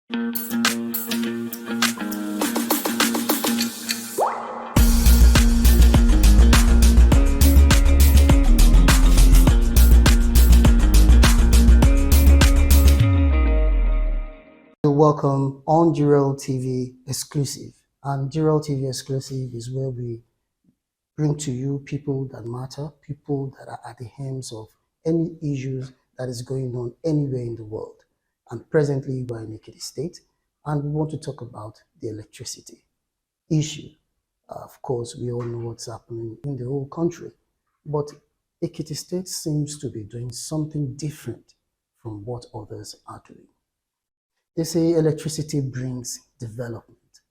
Welcome on Jiroltv exclusive. And Jiroltv exclusive is where we bring to you people that matter, people that are at the helms of any issues that is going on anywhere in the world. And presently we're in Ekiti State, and we want to talk about the electricity issue. Of course, we all know what's happening in the whole country, but Ekiti State seems to be doing something different from what others are doing. They say electricity brings development,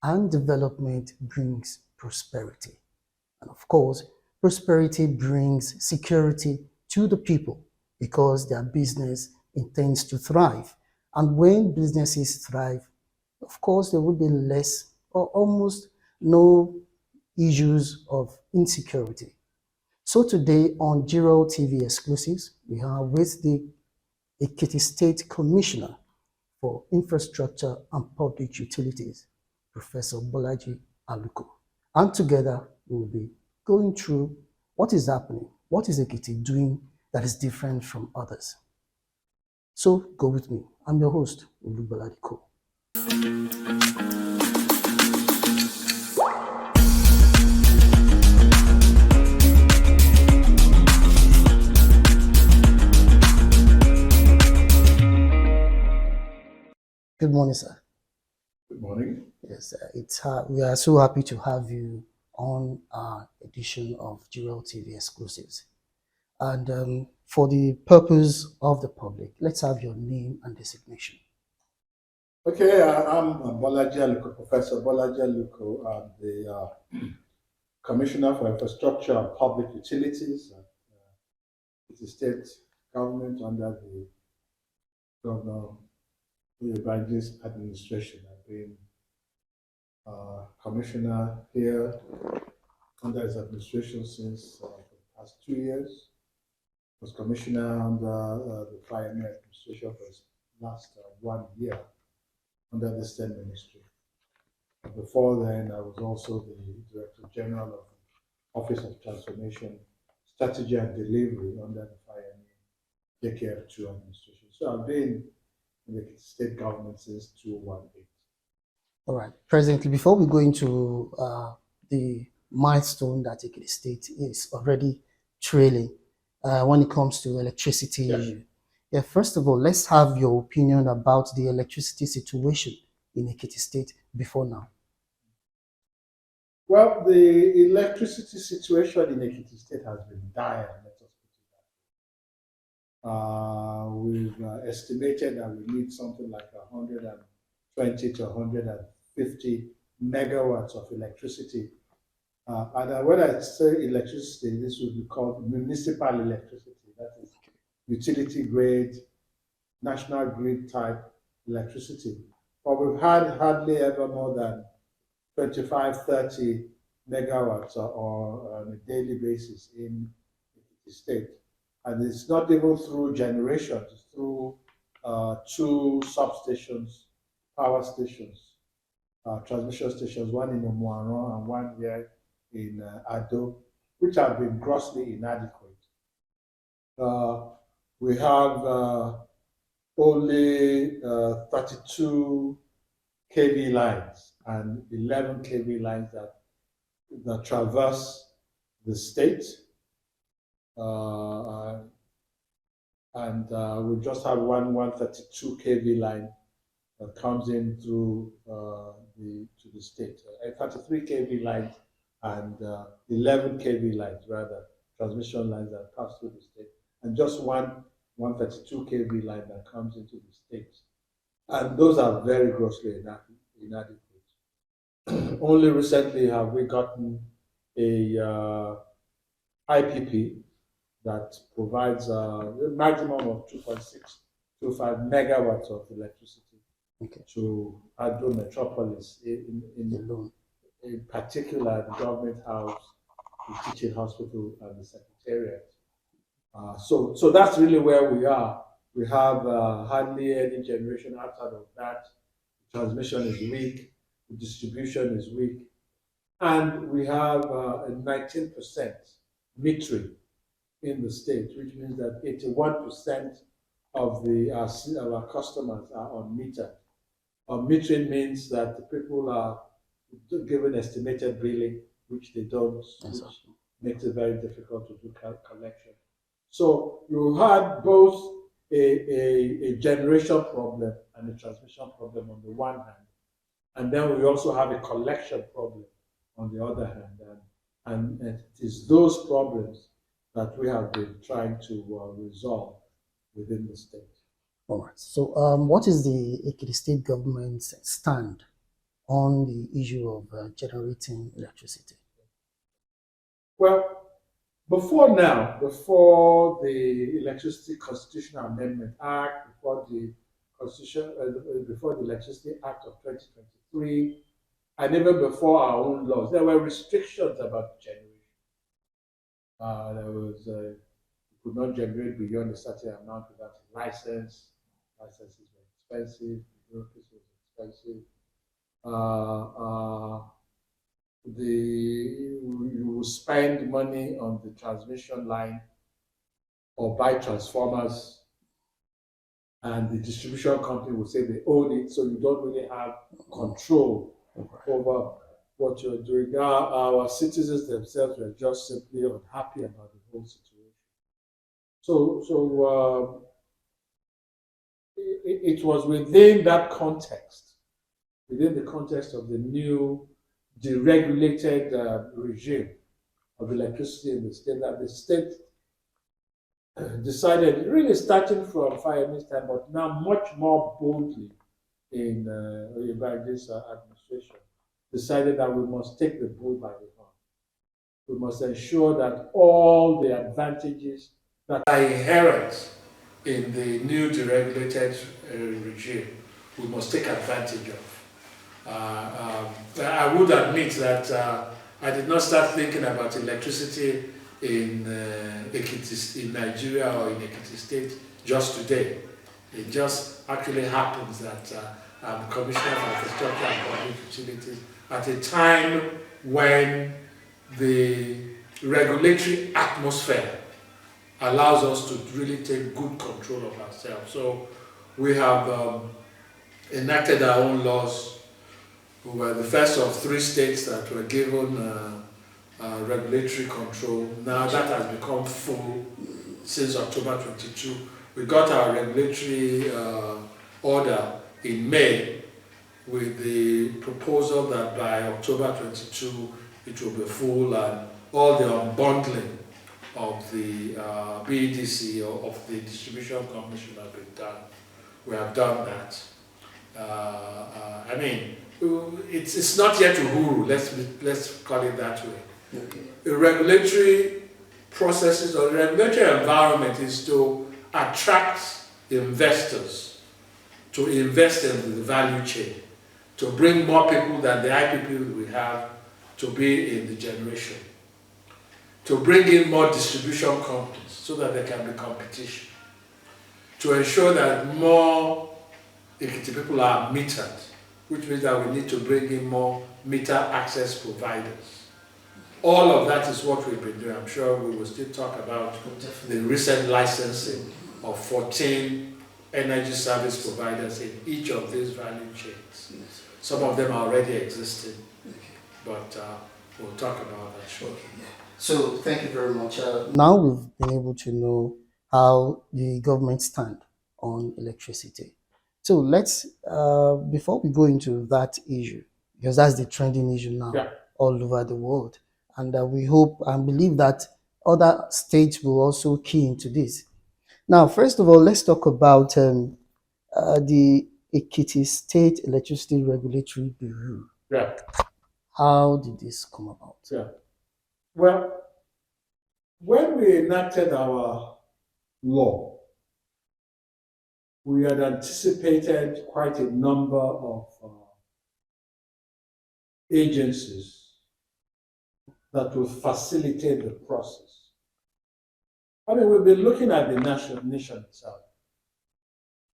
and development brings prosperity. And of course, prosperity brings security to the people because their business intends to thrive. And when businesses thrive, of course, there will be less or almost no issues of insecurity. So today on Jiroltv exclusives, we are with the Ekiti State Commissioner for Infrastructure and Public Utilities, Professor Bolaji Aluko. And together we will be going through what is happening, what is Ekiti doing that is different from others. So go with me. I'm your host, Bolaji. Good morning, sir. Good morning. Yes, we are so happy to have you on our edition of Jiroltv exclusives. And for the purpose of the public, let's have your name and designation. Okay, I'm Bolaji Aluko, Professor Bolaji Aluko. I'm the Commissioner for Infrastructure and Public Utilities at the state government under the Governor Bolaji's administration. I've been Commissioner here under his administration since the past 2 years. I was Commissioner under the Pioneer administration for his last 1 year under the same ministry. And before then, I was also the Director General of the Office of Transformation, Strategy and Delivery under the Pioneer JKF2 administration. So I've been in the state government since 2018. All right. Presently, before we go into the milestone that Ekiti State is already trailing when it comes to electricity issue. Yeah, first of all, let's have your opinion about the electricity situation in Ekiti State before now. Well, the electricity situation in Ekiti State has been dire. Let us put it that way. We've estimated that we need something like 120 to 150 megawatts of electricity. And when I say electricity, this would be called municipal electricity. That is utility grade, national grid type electricity. But we've had hardly ever more than 25, 30 megawatts or on a daily basis in the state. And it's not even through generation, it's through 2 substations, power stations, transmission stations, one in Omuaran and one here in Ado, which have been grossly inadequate. We have only 32 kV lines and 11 kV lines that traverse the state. We just have one 132 kV line that comes in through to the state. 33 kV lines and 11 kV lines, rather, transmission lines that pass through the state, and just one 132 kV line that comes into the state. And those are very grossly inadequate. Only recently have we gotten a IPP that provides a maximum of 2.625 megawatts of electricity to Ado Metropolis, in particular the government house, the teaching hospital, and the secretariat. So that's really where we are. We have hardly any generation outside of that. Transmission is weak, the distribution is weak, and we have a 19% metering in the state, which means that 81% of our customers are unmetered. Metering means that the people are given estimated billing, which they don't, which makes it very difficult to do collection. So you had both a generation problem and a transmission problem on the one hand, and then we also have a collection problem on the other hand. And it is those problems that we have been trying to resolve within the state. All right. So, what is the Ekiti state government's stand on the issue of generating electricity? Well, before the Electricity Constitutional Amendment Act, before the Constitution, before the Electricity Act of 2023, and even before our own laws, there were restrictions about generation. There was you could not generate beyond a certain amount without a license. Licenses were expensive. Bureaucracy was expensive. You will spend money on the transmission line or buy transformers, and the distribution company will say they own it, so you don't really have control over what you're doing. Our citizens themselves were just simply unhappy about the whole situation. So it was within that context, within the context of the new deregulated regime of electricity in the state, that the state decided, really starting from Fireman's time, but now much more boldly by this administration, decided that we must take the bull by the horn. We must ensure that all the advantages that are inherent in the new deregulated regime, we must take advantage of. I would admit that I did not start thinking about electricity in Ekiti, in Nigeria or in Ekiti State just today. It just actually happens that I'm Commissioner for Infrastructure and Public Utilities at a time when the regulatory atmosphere allows us to really take good control of ourselves. So we have enacted our own laws. We were the first of 3 states that were given regulatory control. Now that has become full since October 22. We got our regulatory order in May with the proposal that by October 22 it will be full, and all the unbundling of the BEDC or of the distribution company should have been done. We have done that. I mean, it's not yet uhuru, let's call it that way. Okay. The regulatory processes or the regulatory environment is to attract investors to invest in the value chain, to bring more people than the IPP we have to be in the generation, to bring in more distribution companies so that there can be competition, to ensure that more Ekiti people are metered, which means that we need to bring in more meter access providers. All of that is what we've been doing. I'm sure we will still talk about the recent licensing of 14 energy service providers in each of these value chains. Yes. Some of them are already existing, okay, but we'll talk about that shortly. Okay, yeah. So thank you very much. Now we've been able to know how the government stand on electricity. So let's, before we go into that issue, because that's the trending issue now, yeah, all over the world, and we hope and believe that other states will also key into this. Now, first of all, let's talk about the Ekiti State Electricity Regulatory Bureau. Yeah. How did this come about? Yeah. Well, when we enacted our law, we had anticipated quite a number of agencies that will facilitate the process. I mean, we've been looking at the nation itself.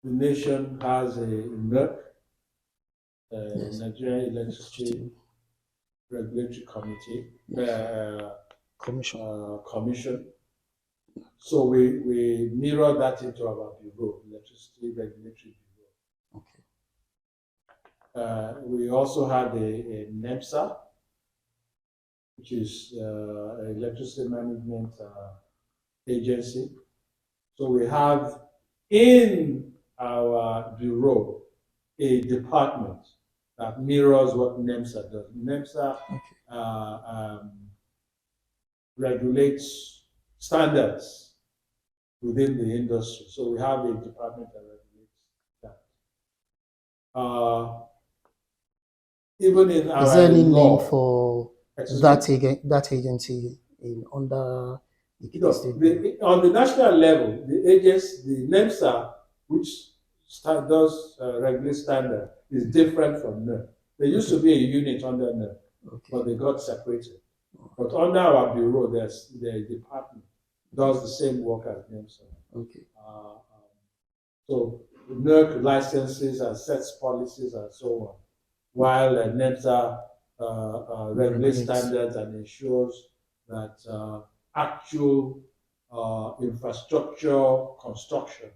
the nation has a NERC, Yes. Nigerian Electricity Regulatory Committee, Commission. So we mirror that into our bureau, Electricity Regulatory Bureau. Okay. We also have a NEMSA, which is Electricity Management Agency. So we have in our bureau a department that mirrors what NEMSA does. NEMSA regulates standards within the industry. So we have a department that regulates that. Even in our Is there any law, name for that agency in under on the national level, the NEMSA, which does regulate standard, is different from NERC. There used to be a unit under NERC, but they got separated. But under our bureau, there's the department does the same work as NEMSA. Okay. So NERC licenses and sets policies and so on, while NEMSA regulates standards and ensures that actual infrastructure construction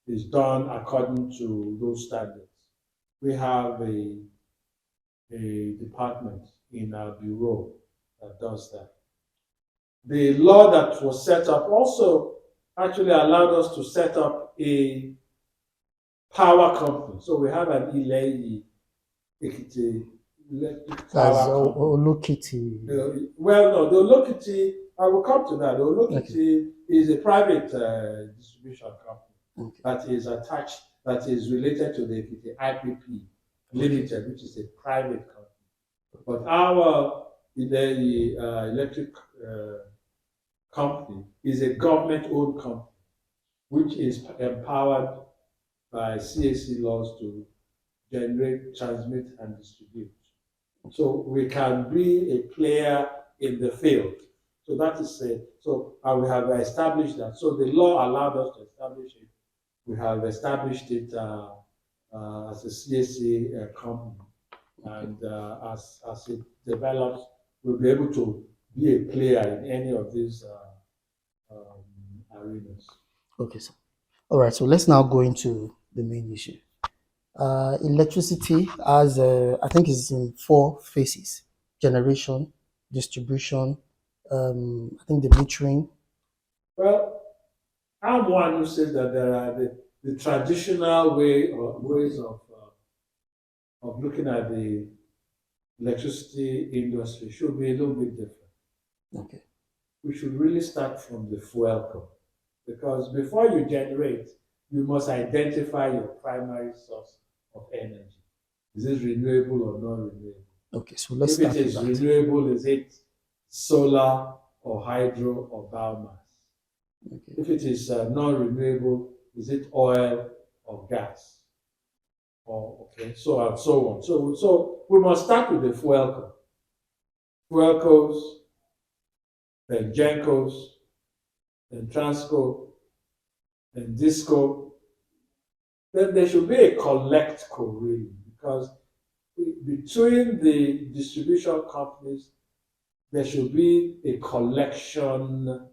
is done according to those standards. We have a department in our bureau that does that. The law that was set up also actually allowed us to set up a power company. So we have an Ekiti electric power company. Well, no, the Aluko, I will come to that. The Aluko is a private distribution company that is attached, that is related to the Ekiti IPP Limited, which is a private company. But our electric company is a government-owned company, which is empowered by CAC laws to generate, transmit, and distribute. So we can be a player in the field. So that is so we have established that. So the law allowed us to establish it. We have established it as a CAC company, and as it develops, we'll be able to be a player in any of these arenas. Okay, sir. All right. So let's now go into the main issue. Electricity has, I think, it's in 4 phases: generation, distribution, I think the metering. Well, I'm one who says that there are the traditional ways of looking at the electricity industry should be a little bit different. Okay. We should really start from the fuel core, because before you generate, you must identify your primary source of energy. Is it renewable or non-renewable? Okay, so let's start with that. If it is renewable, is it solar or hydro or biomass? Okay. If it is non-renewable, is it oil or gas? Or so and so on. So we must start with the fuel core. Fuel cores, then Gencos, then Transco, then Disco. Then there should be a collect core, really, because between the distribution companies, there should be a collection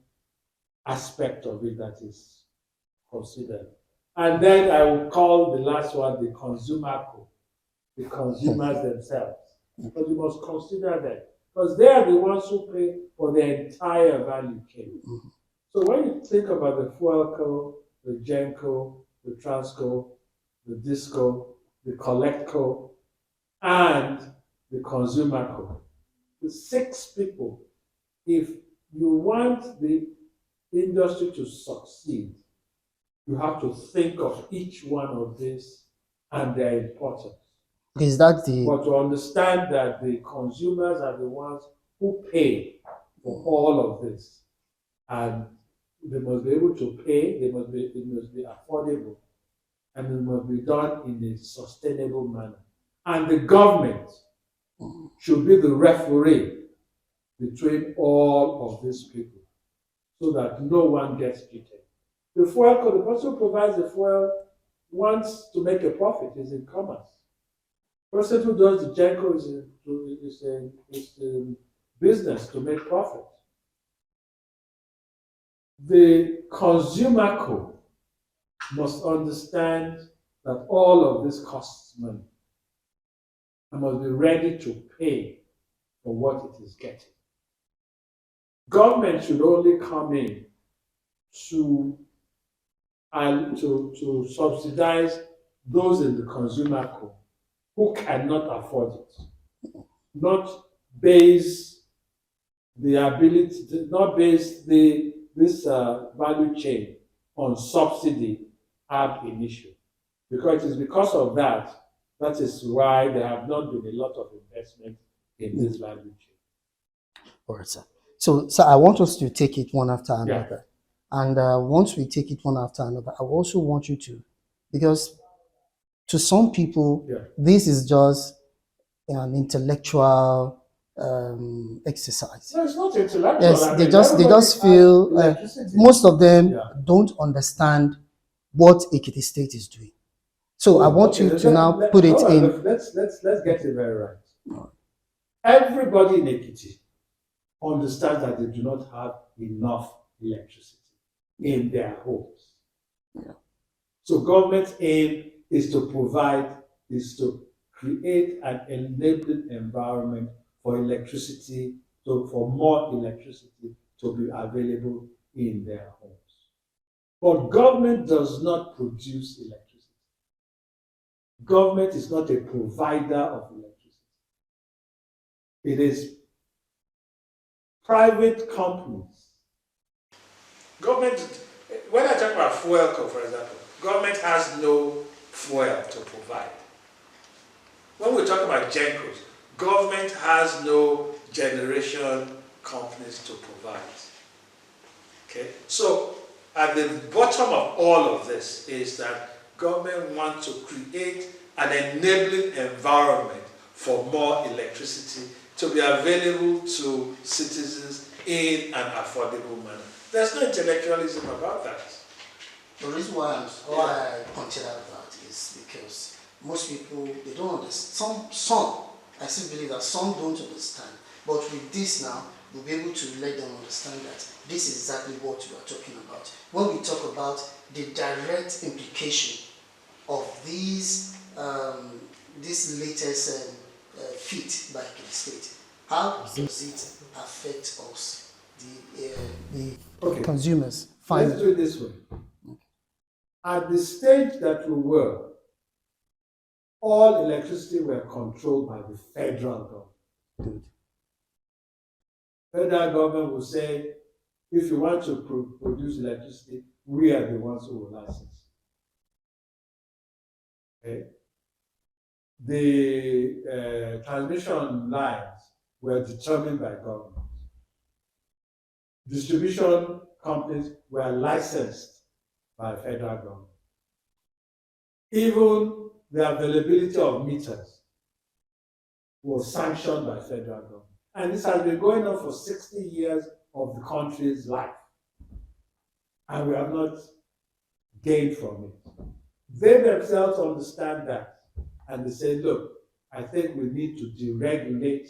aspect of it that is considered. And then I will call the last one the consumer core, the consumers themselves. Because you must consider them, because they are the ones who pay for the entire value chain. So when you think about the fuel core, the Genco, the Transco, the Disco, the Collect core, and the consumer core, the 6 people, if you want the industry to succeed, you have to think of each one of these and their importance. Is that the... But to understand that the consumers are the ones who pay for all of this, and they must be able to pay, it must be affordable, and it must be done in a sustainable manner. And the government should be the referee between all of these people, so that no one gets cheated. The fuel, the person who provides the fuel wants to make a profit is in commerce. Person who does the Janko is in business to make profit. The consumer code must understand that all of this costs money and must be ready to pay for what it is getting. Government should only come in to subsidize those in the consumer code who cannot afford it, not base the ability, not base this value chain on subsidy ab initio, because it is because of that is why there have not been a lot of investment in this value chain. All right, sir. So I want us to take it one after Yeah. another. And once we take it one after another, I also want you to, because to some people, Yeah. this is just an intellectual exercise. No, it's not intellectual. Yes, I they mean, just everybody feel has electricity. most of them Yeah. don't understand what Ekiti State is doing. So I want Okay, you to now put it hold on, in. let's get it very right. Everybody in Ekiti understands that they do not have enough electricity in their homes. Yeah. So government's aim is to create an enabling environment for electricity, for more electricity to be available in their homes. But government does not produce electricity. Government is not a provider of electricity. It is private companies. Government, when I talk about fuel, for example, government has no fuel to provide. When we talk about GENCOs, government has no generation companies to provide. Okay, so at the bottom of all of this is that government wants to create an enabling environment for more electricity to be available to citizens in an affordable manner. There's no intellectualism about that. The reason why I pointed out that is because most people, they don't understand. Some, I still believe that some don't understand. But with this now, we'll be able to let them understand that this is exactly what we are talking about. When we talk about the direct implication of this latest feat by the state, how does it affect us, the consumers? Let's do it this way. At the stage that we were, all electricity were controlled by the federal government. Federal government will say, if you want to produce electricity, we are the ones who will license. Okay? The transmission lines were determined by government. Distribution companies were licensed by federal government. Even the availability of meters was sanctioned by federal government. And this has been going on for 60 years of the country's life. And we have not gained from it. They themselves understand that. And they say, look, I think we need to deregulate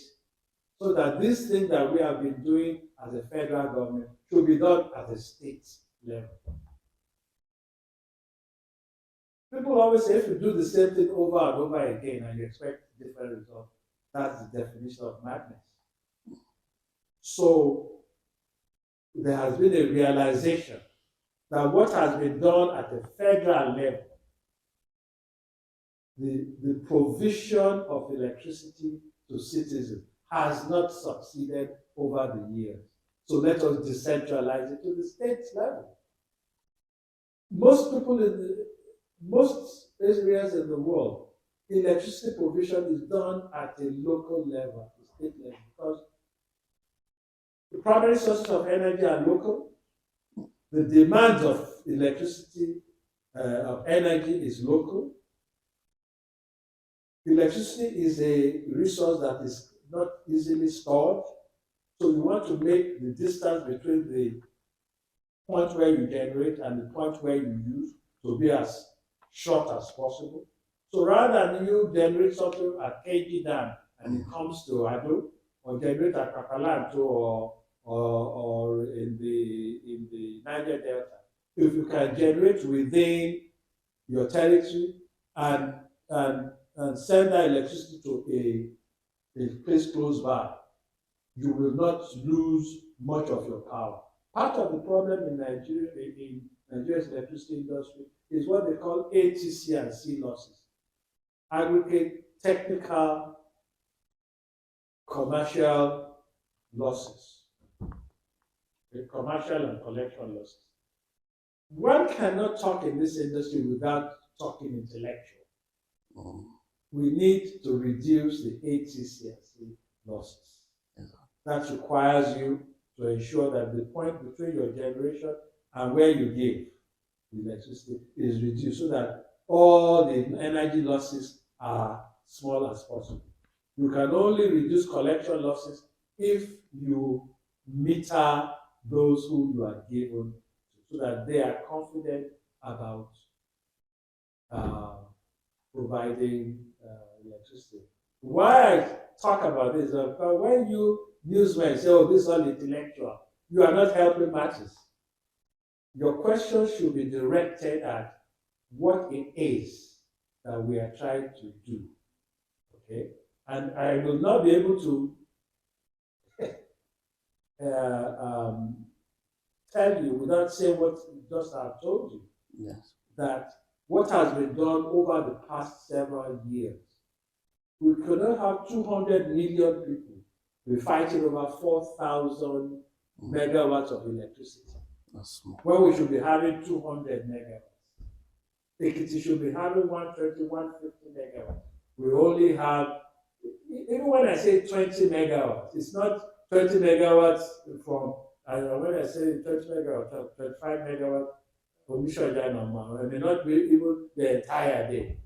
so that this thing that we have been doing as a federal government should be done at a state level. People always say if you do the same thing over and over again and you expect different results, that's the definition of madness. So there has been a realization that what has been done at the federal level, the provision of electricity to citizens has not succeeded over the years. So let us decentralize it to the state level. Most people in most areas in the world, electricity provision is done at a local level, the state level, because the primary sources of energy are local. The demand of electricity, of energy is local. Electricity is a resource that is not easily stored. So you want to make the distance between the point where you generate and the point where you use to be as short as possible. So rather than you generate something at KG Dam and it comes to Ado, or generate at Kakalanto or in the Niger Delta, if you can generate within your territory and send that electricity to a place close by, you will not lose much of your power. Part of the problem in Nigeria, in Nigeria's electricity industry, is what they call ATC and C losses, aggregate technical commercial losses, commercial and collection losses. One cannot talk in this industry without talking intellectual. We need to reduce the ATC and C losses. That requires you to ensure that the point between your generation and where you give the electricity is reduced so that all the energy losses are small as possible. You can only reduce collection losses if you meter those who you are given so that they are confident about providing electricity. Why I talk about this is because when you newsmen say, oh, this is all intellectual, you are not helping matters. Your question should be directed at what it is that we are trying to do. Okay? And I will not be able to tell you without saying what just I've told you. Yes. That what has been done over the past several years, we could not have 200 million people be fighting over 4,000 megawatts of electricity. That's small. When we should be having 200 megawatts. Ekiti should be having 130, 150 megawatts. We only have, even when I say 20 megawatts, it's not 20 megawatts from, when I say 20 megawatts, 25 megawatts, I may not be even the entire day.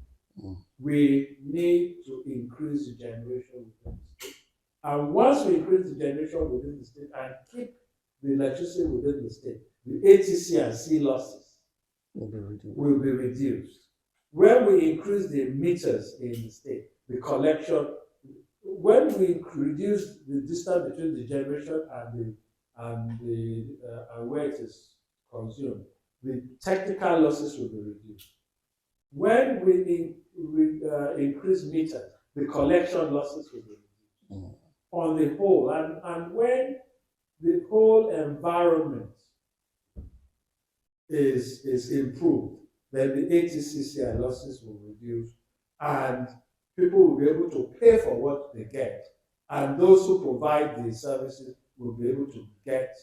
We need to increase the generation within the state. And once we increase the generation within the state and keep the electricity within the state, the ATC and C losses will be reduced. When we increase the meters in the state, the collection, when we reduce the distance between the generation and where it is consumed, the technical losses will be reduced. When we increase meters, the collection losses will be reduced. On the whole, and when the whole environment is improved, then the ATCCI losses will reduce and people will be able to pay for what they get, and those who provide the services will be able to get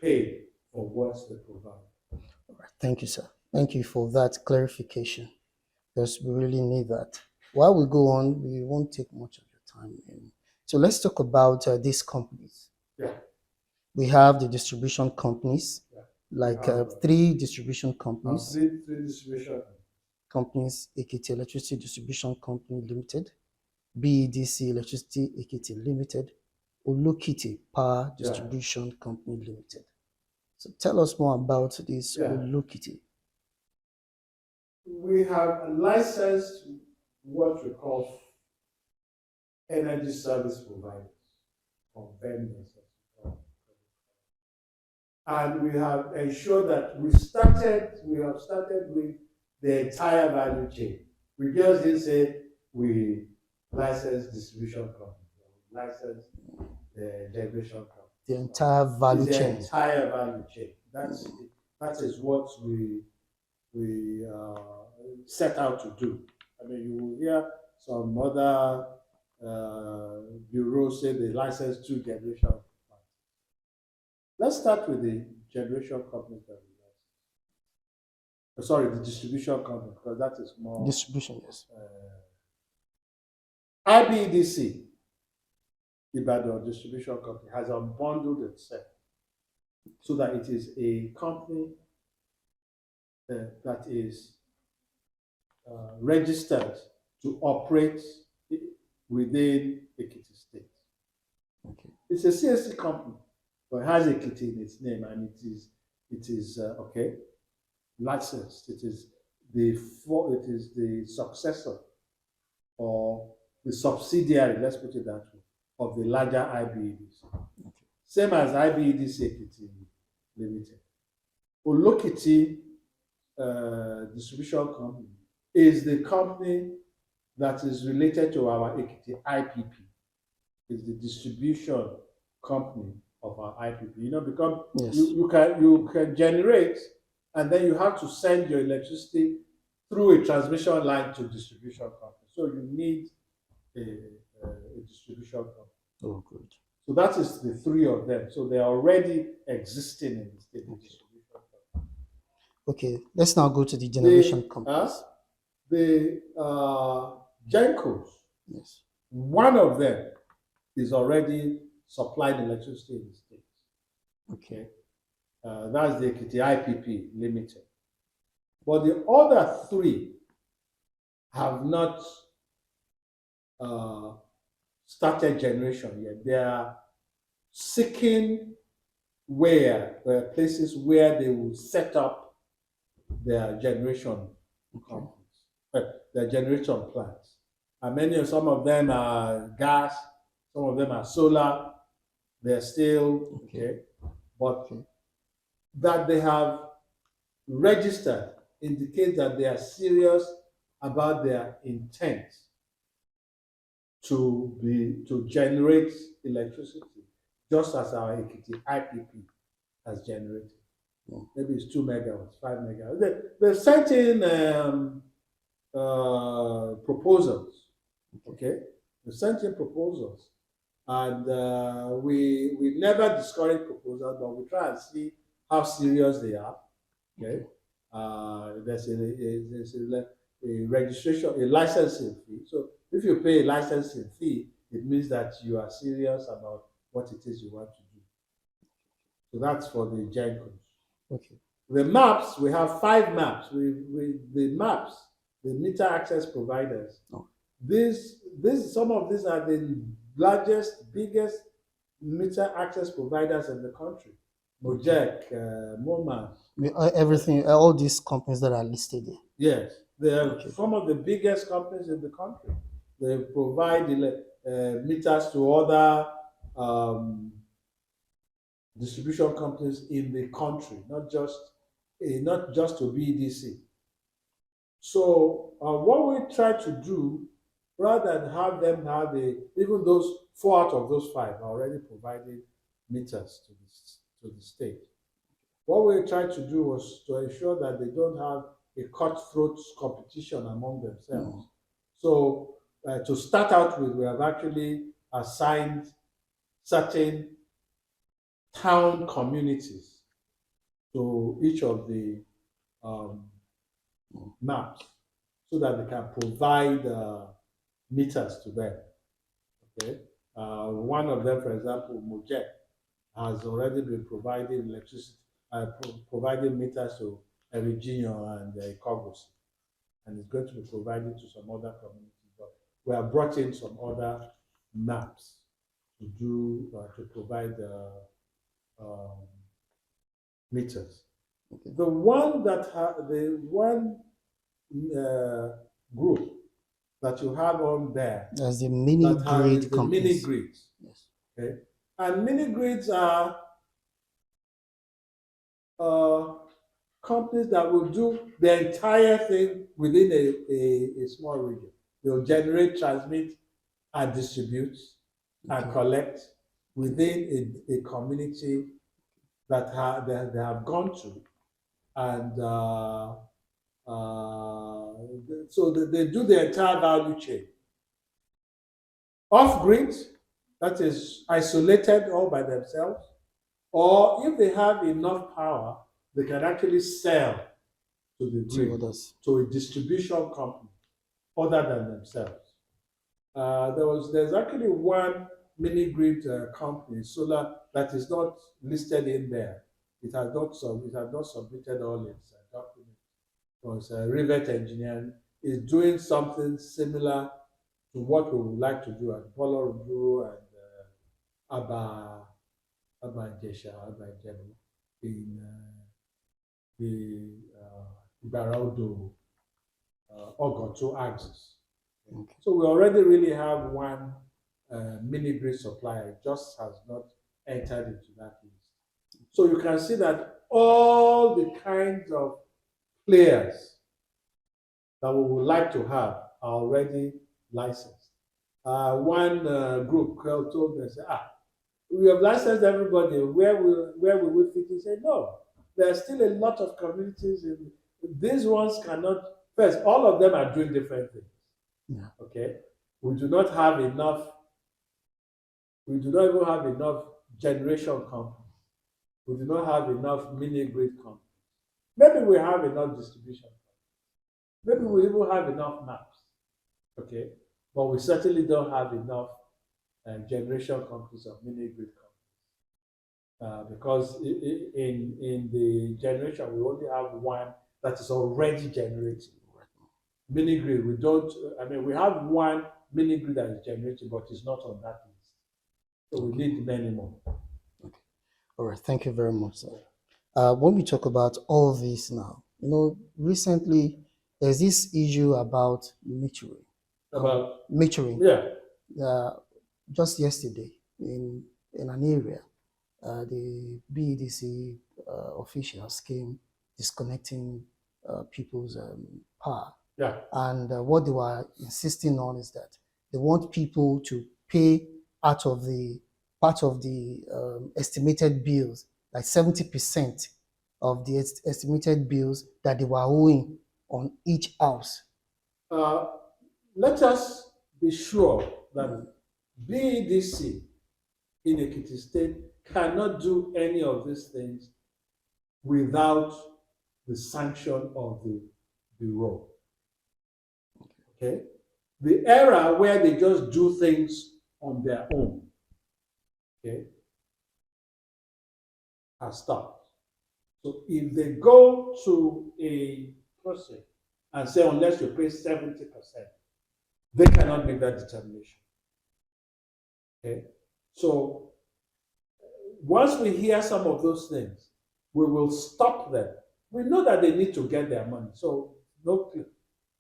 paid for what they provide. All right. Thank you, sir. Thank you for that clarification, because we really need that. While we go on, we won't take much of your time. So let's talk about these companies. Yeah. We have the distribution companies, like have, three distribution companies. Three distribution companies: Ekiti Electricity Distribution Company Limited, BEDC Electricity Ekiti Limited, Olokiti Power Distribution Company Limited. So tell us more about this Olokiti. We have licensed what we call energy service providers or vendors. And we have ensured that we have started with the entire value chain. We just didn't say we license distribution company, we license the generation company. The entire value chain. The entire value chain. That is what we set out to do. I mean, you will hear some other bureaus say they license 2 generation. Let's start with the generation company that we license. Sorry, the distribution company, because that is more distribution. Yes. IBDC, Ibadan Distribution Company, has unbundled itself so that it is a company that is registered to operate within Ekiti State. Okay. It's a CSC company, but it has Ekiti in its name, and it is licensed. It is it is the successor or the subsidiary, let's put it that way, of the larger IBEDs. Okay. Same as IBEDC Ekiti Limited. Olokiti Distribution Company is the company that is related to our Ekiti IPP. It's the distribution company of our IPP. You know, because Yes. you can generate, and then you have to send your electricity through a transmission line to distribution company. So you need a distribution company. Oh, good. So that is the three of them. So they are already existing in the state. Okay. Okay, let's now go to the generation companies. The Gencos, Yes. one of them is already supplying electricity in the state. Okay. That's the Ekiti IPP Limited. But the other three have not started generation yet. They are seeking places where they will set up their generation companies, their generation plants. And some of them are gas, some of them are solar. They're still okay, but that they have registered indicates that they are serious about their intent to generate electricity, just as our Ekiti IPP has generated. Maybe it's 2 megawatts, 5 megawatts. They sent in proposals. Okay, they sent in proposals, and we never discourage proposals, but we try and see how serious they are. Okay, there's a registration, a licensing fee. So if you pay a licensing fee, it means that you are serious about what it is you want to do. So that's for the Gencos. Okay. The maps, we have 5 maps. The maps, the meter access providers. Oh. Some of these are the largest, biggest meter access providers in the country. Mojek, Moman. Everything, all these companies that are listed there. Yes, they are some of the biggest companies in the country. They provide meters to other distribution companies in the country, not just to BDC. So what we try to do, rather than have them have even those 4 out of those 5 are already providing meters to the state. What we tried to do was to ensure that they don't have a cutthroat competition among themselves. No. So to start out with, we have actually assigned certain town communities to each of the maps so that they can provide meters to them. Okay, one of them, for example, Mojek, has already been providing electricity, providing meters to Erigino and Kogos, and it's going to be provided to some other communities. But we have brought in some other maps to provide meters. Okay. The one group that you have on there, as the mini grid companies. Mini grids. Yes. Okay. And mini grids are companies that will do the entire thing within a small region. They'll generate, transmit, and distribute and collect within a community that they have gone to. And so they do the entire value chain. Off-grid, that is isolated all by themselves, or if they have enough power, they can actually sell to the grid, to a distribution company other than themselves. There's actually one mini grid company, solar, that is not listed in there. It has not submitted all its documents. Because Rivet Engineering is doing something similar to what we would like to do at Polo Ruduru and Abba Jemu in the Ibaraudo or got two axes. Okay. So we already really have one mini grid supplier. It just has not entered into that list. So you can see that all the kinds of players that we would like to have are already licensed. One group told me, we have licensed everybody. Where will we fit? He said, no, there are still a lot of communities. These ones cannot. First, all of them are doing different things. Yeah. Okay, we do not have enough. We do not even have enough generation companies. We do not have enough mini grid companies. Maybe we have enough distribution. Maybe we even have enough maps. Okay, but we certainly don't have enough generation companies or mini grid companies. Because in the generation, we only have one that is already generating. Mini grid, we don't, we have one mini grid that is generating, but it's not on that list. So we need many more. Okay. All right. Thank you very much, sir. When we talk about all this now, recently there's this issue about metering. About metering. Yeah. Just yesterday in an area, the BEDC officials came disconnecting people's power. Yeah. And what they were insisting on is that they want people to pay part of the estimated bills, like 70% of the estimated bills that they were owing on each house. Let us be sure that BEDC in Ekiti State cannot do any of these things without the sanction of the Bureau. Okay? The era where they just do things on their own, okay, has stopped. So if they go to a person and say, unless you pay 70%, they cannot make that determination. Okay? So once we hear some of those things, we will stop them. We know that they need to get their money. So no,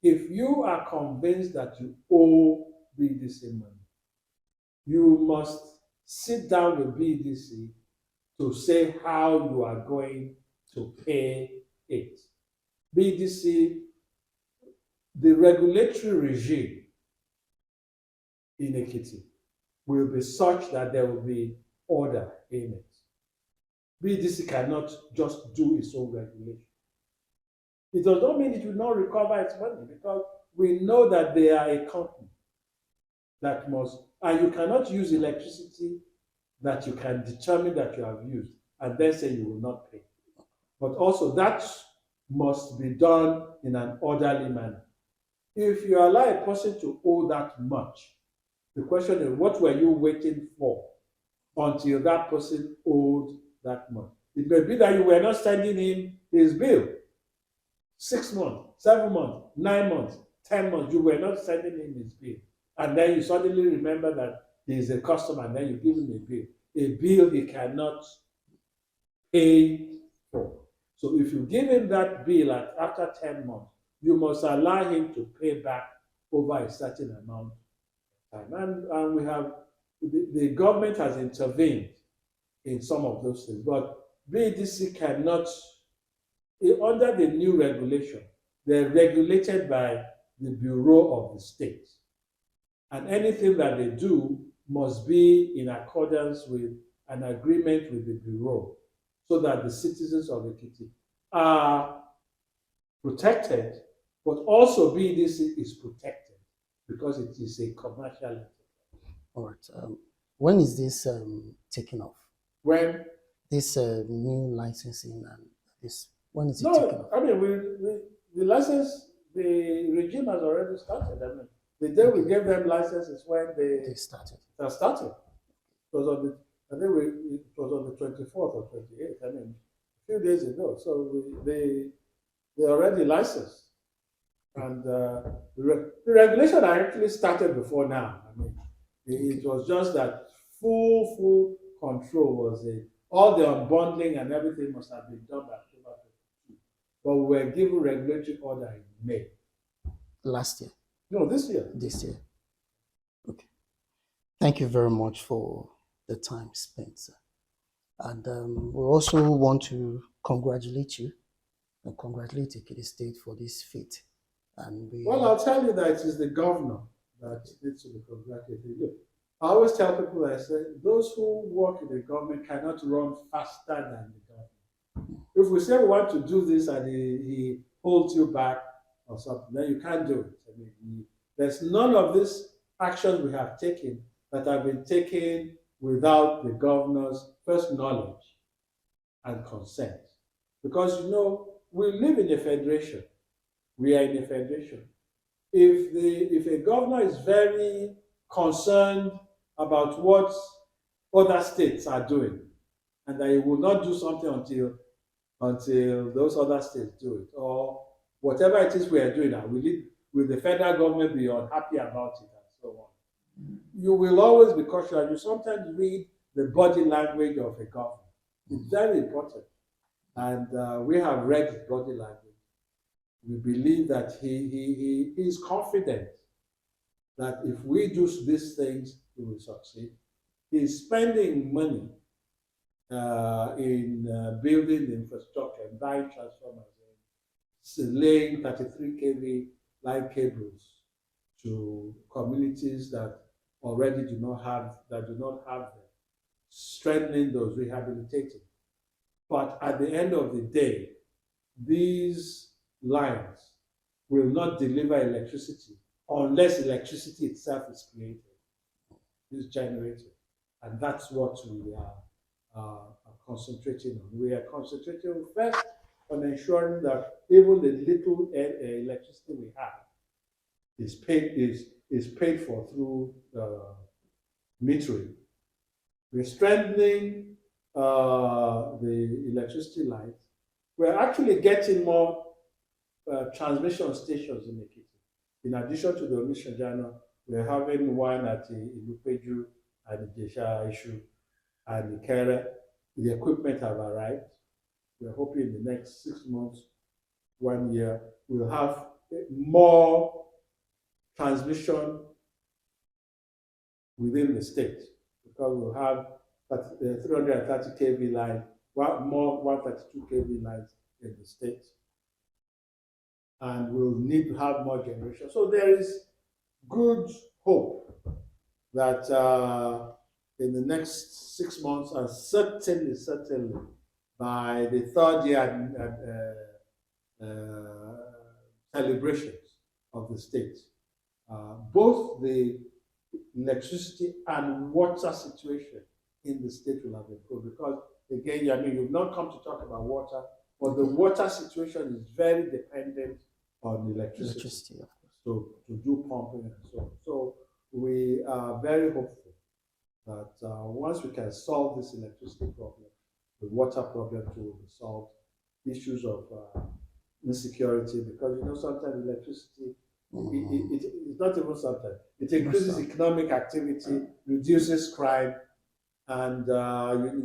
if you are convinced that you owe BDC money, you must sit down with BDC to say how you are going to pay it. BDC, the regulatory regime in Ekiti will be such that there will be order in it. BDC cannot just do its own regulation. It does not mean it will not recover its money, because we know that they are a company that must, and you cannot use electricity that you can determine that you have used and then say you will not pay. But also that must be done in an orderly manner. If you allow a person to owe that much, the question is, what were you waiting for until that person owed that much? It may be that you were not sending him his bill. 6 months, 7 months, 9 months, 10 months, you were not sending him his bill. And then you suddenly remember that he is a customer, and then you give him a bill he cannot pay for. So if you give him that bill after 10 months, you must allow him to pay back over a certain amount of time. And we have, the government has intervened in some of those things, but BDC cannot, under the new regulation, they're regulated by the Bureau of the State. And anything that they do must be in accordance with an agreement with the Bureau, so that the citizens of Ekiti are protected, but also BDC is protected because it is a commercial entity. All right. When is this taking off? When? This new licensing and this, when is it taking off? The license, the regime has already started. The day we gave them license is when they started. It started. It was on it was on the 24th or 28th. A few days ago. So they already licensed, and the regulation actually started before now. It was just that full control was all the unbundling and everything must have been done by October 22. But we were given regulatory order in May. last year? No, this year. This year. Okay. Thank you very much for the time spent, sir. And we also want to congratulate you and congratulate Ekiti State for this feat. And Well, I'll tell you that it is the governor that needs to be congratulated. Look, I always tell people, I say, those who work in the government cannot run faster than the government. If we say we want to do this and he holds you back or something, then you can't do it. I mean, there's none of these actions we have taken that have been taken without the governor's first knowledge and consent. Because, we live in a federation. We are in a federation. If a governor is very concerned about what other states are doing, and that he will not do something until those other states do it, or whatever it is we are doing now, will the federal government be unhappy about it and so on? You will always be cautious. You sometimes read the body language of a governor. It's very important. And we have read his body language. We believe that he is confident that if we do these things, we will succeed. He's spending money in building the infrastructure, and buying transformers, laying 33 kV line cables to communities that already do not have them, strengthening those, rehabilitating. But at the end of the day, these lines will not deliver electricity unless electricity itself is created, is generated. And that's what we are concentrating on. We are concentrating first on ensuring that even the little electricity we have is paid for through metering. We're strengthening the electricity lines. We're actually getting more transmission stations in Ekiti. In addition to the Omission Jana, we're having one at Ilupeju and Ijesha issue and Ikere. The equipment have arrived. We're hoping in the next 6 months, 1 year, we'll have more transmission within the state, because we'll have 330 kV line, more 132 kV lines in the state. And we'll need to have more generation. So there is good hope that in the next 6 months, and certainly by the third year celebrations of the state, both the electricity and water situation in the state will have improved. Because again, I mean, you've not come to talk about water, but the water situation is very dependent on electricity, of course. So to do pumping and so on. So we are very hopeful that once we can solve this electricity problem, the water problem too will be solved. Issues of insecurity, because sometimes electricity, it's not even sometimes, it increases economic activity, reduces crime, and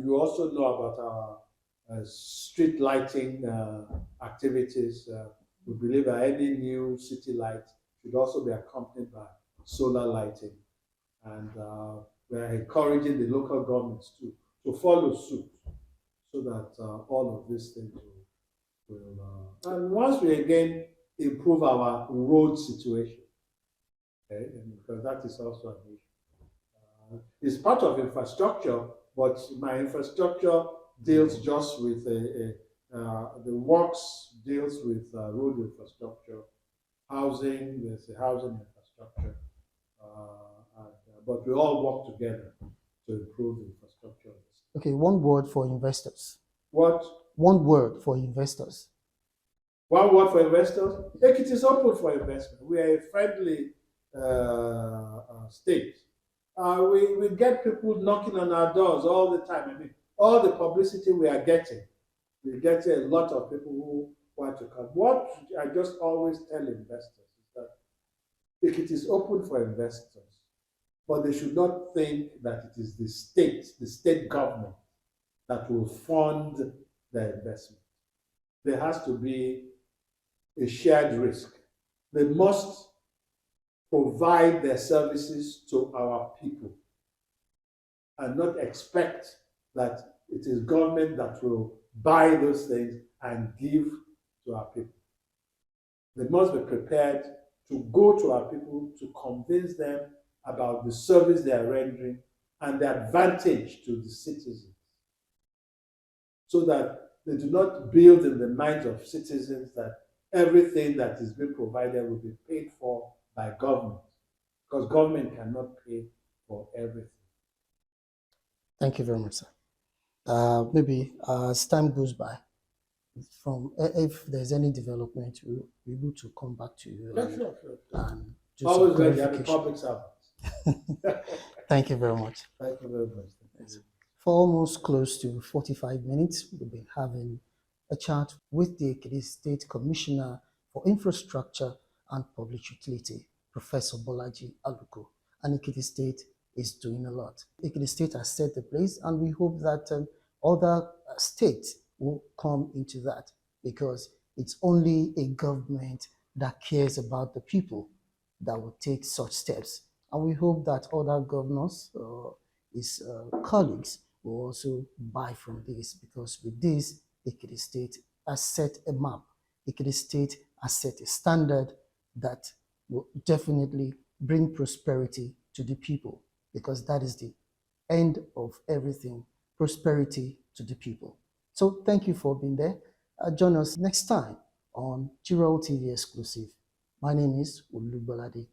you also know about our street lighting activities. We believe that any new city light should also be accompanied by solar lighting, and we're encouraging the local governments to follow suit, so that all of these things will and once we again improve our road situation, okay, because that is also an issue. It's part of infrastructure, but my infrastructure deals just with the works deals with road infrastructure, housing. There's a housing infrastructure, but we all work together to improve the infrastructure. Okay, one word for investors. What? One word for investors. One word for investors? Ekiti is open for investment. We are a friendly state. We get people knocking on our doors all the time. I mean, all the publicity we are getting, we get a lot of people who want to come. What I just always tell investors is that Ekiti is open for investors, but they should not think that it is the state government that will fund the investment. There has to be a shared risk. They must provide their services to our people and not expect that it is government that will buy those things and give to our people. They must be prepared to go to our people to convince them about the service they are rendering and the advantage to the citizens, so that they do not build in the minds of citizens that everything that is being provided will be paid for by government, because government cannot pay for everything. Thank you very much, sir. Maybe as time goes by, if there's any development, we'll be able to come back to you Sure. and do some Always ready. I'm a clarification. public servant. Thank you very much. Thank you very much. Yes. For almost close to 45 minutes, we've been having a chat with the Ekiti State Commissioner for Infrastructure and Public Utility, Professor Bolaji Aluko. And Ekiti State is doing a lot. Ekiti State has set the place, and we hope that other states will come into that, because it's only a government that cares about the people that will take such steps. And we hope that other governors, his colleagues, will also buy from this, because with this, Ekiti State has set a map. Ekiti State has set a standard that will definitely bring prosperity to the people, because that is the end of everything, prosperity to the people. So thank you for being there. Join us next time on Jiroltv exclusive. My name is Bolaji.